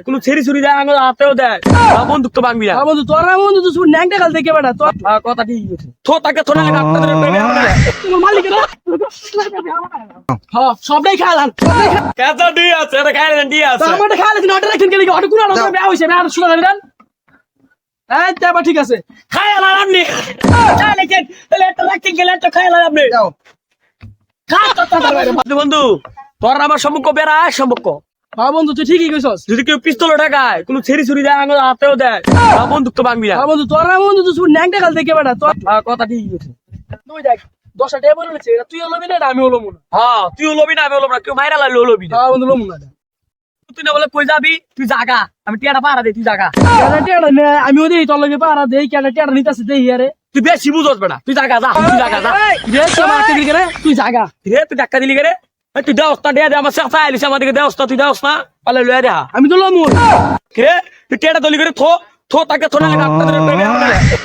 কোনো ছেড়ি ছুরি দেয় আঙুল হাতেও দেয় বন্দুক তো ভাঙবি না বন্ধু তোর না বন্ধু তুই ন্যাংটা কাল থেকে বেটা তোর কথা ঠিক আছে থো তাকে থো না আপনাদের তোমার মালিক না হ্যাঁ সবটাই খাইলাম কাঁচা দিয়ে আছে এটা খাই না দিয়ে আছে আমারটা খাইলাম না অটো রাখেন গেলি অটো কোন অটো বেয়া হইছে না শুনা দেন এই তাবা ঠিক আছে খাইলাম আপনি চালে কেন তাহলে একটা রাখতে গেলে একটা খাইলাম আপনি যাও বন্ধু তোর আমার সম্পর্ক বেড়া সম্পর্ক হ্যাঁ বন্ধু তুই ঠিকই কইছস যদি কেউ পিস্তল ঢাকায় কোনো ছেড়ি ছুরি দেয় আঙুল হাতেও দেয় বন্দুক তো ভাঙবি না হ্যাঁ বন্ধু তোর না বন্ধু তুই ন্যাংটা কাল থেকে বেটা তোর কথা ঠিক আছে তুই দেখ 10টা টেবল রয়েছে এটা তুই হলবি না আমি হলবো না হ্যাঁ তুই লবি না আমি লব না কেউ মাইরা লাগলো লবি না হ্যাঁ বন্ধু লমু না তুই না বলে কই যাবি তুই জাগা আমি টিয়াটা পাড়া দে তুই জাগা আমি ওদের তোর লগে পারা দেই কেন টেটা নিতাছে দেই আরে তুই বেশি বুঝস বেটা তুই জাগা যা তুই জাগা যা রে তুই আমার দিলি করে তুই জাগা রে তুই ধাক্কা দিলি কে রে তুই দেওস্তা দে দে আমার সাথে আইলিস আমাদেরকে দেওস্তা তুই দেওস্তা পালে লয়ে দেখা আমি তো লমু রে তুই টেটা দলি করে থো থো তাকে থো না আপনাদের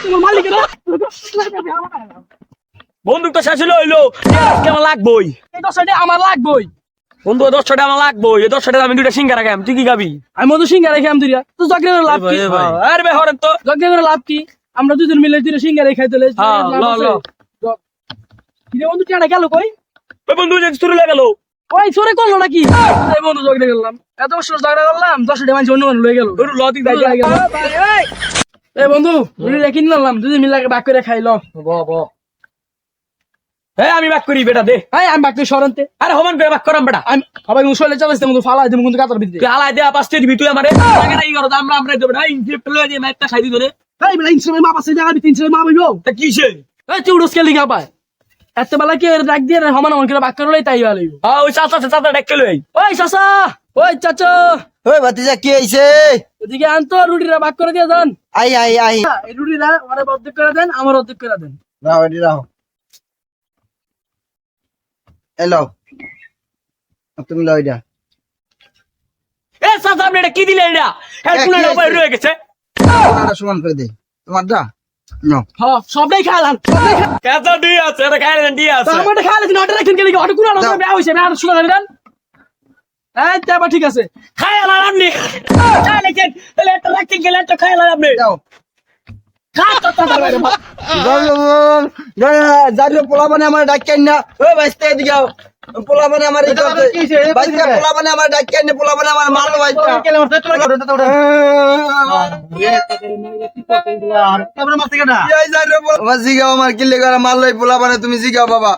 তোমার মালিক না বন্দুক তো শেষ হইলো কেমন লাগবই এই 10টা আমার লাগবই বন্ধু 10 টাকা আমার লাগবই 10 টাকা আমি দুইটা সিঙ্গারা খাইম তুই কি খাবি আমি মতো সিঙ্গা রেখে আম দিরা তো জগরে লাভ কি আরে ভাই হরেন তো জগরে লাভ কি আমরা দুজন মিলে দুইটা সিঙ্গা রেখে দিলে হ্যাঁ ল ল কি রে বন্ধু টেটা গেল কই ওই বন্ধু যে শুরু হয়ে গেল ওই সরে করলো নাকি এই বন্ধু জগরে গেলাম এত বছর জগরে করলাম 10টা মানুষ অন্য মানুষ লয়ে গেল ওর লতি যাই এই বন্ধু রুটি রেখে নিলাম দুজন মিলে ভাগ করে খাইলো ব ব আমি বাক করি বেটা দে এই আমি ভাগ করে সরন্তে আরে হমান করে বাক করাম বেটা আমি সবাই মুসলে চালাইতে মতো ফালাই দেব কিন্তু কাতার ভিতরে তুই হালাই দে পাঁচটা দিবি তুই আমারে আগে না ই করো আমরা দেব না ইনজেক্ট লয়ে দিয়ে একটা খাই দি ধরে এই বলে ইনস্ট্রুমেন্ট মা পাশে জায়গা 300 মা বইবো তা কিসে এই তুই উড়স কেলি পায় এত বেলা কি রাখ দিয়ে সমান সমান করে ভাগ করে লই তাই ভালো ওই চাচা ডেকে লই ওই চাচা ওই চাচা ওই ভাতিজা কি আইছে এদিকে আনতো রুটিটা ভাগ করে দিয়ে দেন আই আই আই এই রুটিটা ওরে অর্ধেক করে দেন আমার অর্ধেক করে দেন রাও এডি রাও এলো তুমি লও এটা এ চাচা আপনি এটা কি দিলেন এটা হেডফোনের উপরে রয়ে গেছে ওনাটা সমান করে দে তোমার দা নো হ্যাঁ সবটাই খাইলাম কাঁচা দিয়ে আছে এটা খাই না দিয়ে আছে আমারটা খাইলাম না অটো রাখেন গেলি অটো কোন অটো বেয়া হইছে না শুনা দেন এই তাবা ঠিক আছে খাইলাম আপনি চালে কেন তাহলে একটা রাখতে গেলে একটা খাইলাম আপনি যাও যাইলো পোলা মানে আমার ডাক্কেন না ওই বাইস্তে এদিকে আও পোলা মানে আমার এই বাইস্তে পোলা মানে আমার ডাক্কেন না পোলা মানে আমার মারলো বাইস্তে জিগাও আমার কিল্লে করে মারলো পোলা মানে তুমি জিগাও বাবা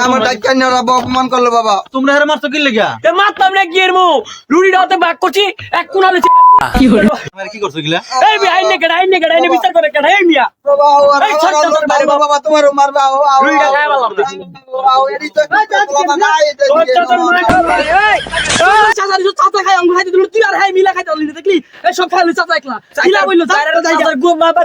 আমার ডাক্কেন না ওরা অপমান করলো বাবা তোমরা হেরে মারছো কি লেগা এ মারতাম না কি এর মু রুটিটা ওতে ভাগ করছি এক কোণালে কি হলো তোমরা কি করছো গিলা এই ভাই আইনে বিচার করে কেডা এই মিয়া বাবা এই ছোট ছোট বাড়ি বাবা বাবা তোমার মারবা রুটিটা খাই বললাম চাচা চাচা খাই আঙ্গুর খাইতে দিল তুই আর হাই মিলা খাইতে দেখলি এই সব খাইলি চাচা একলা খিলা বললো চাচা গো বাবা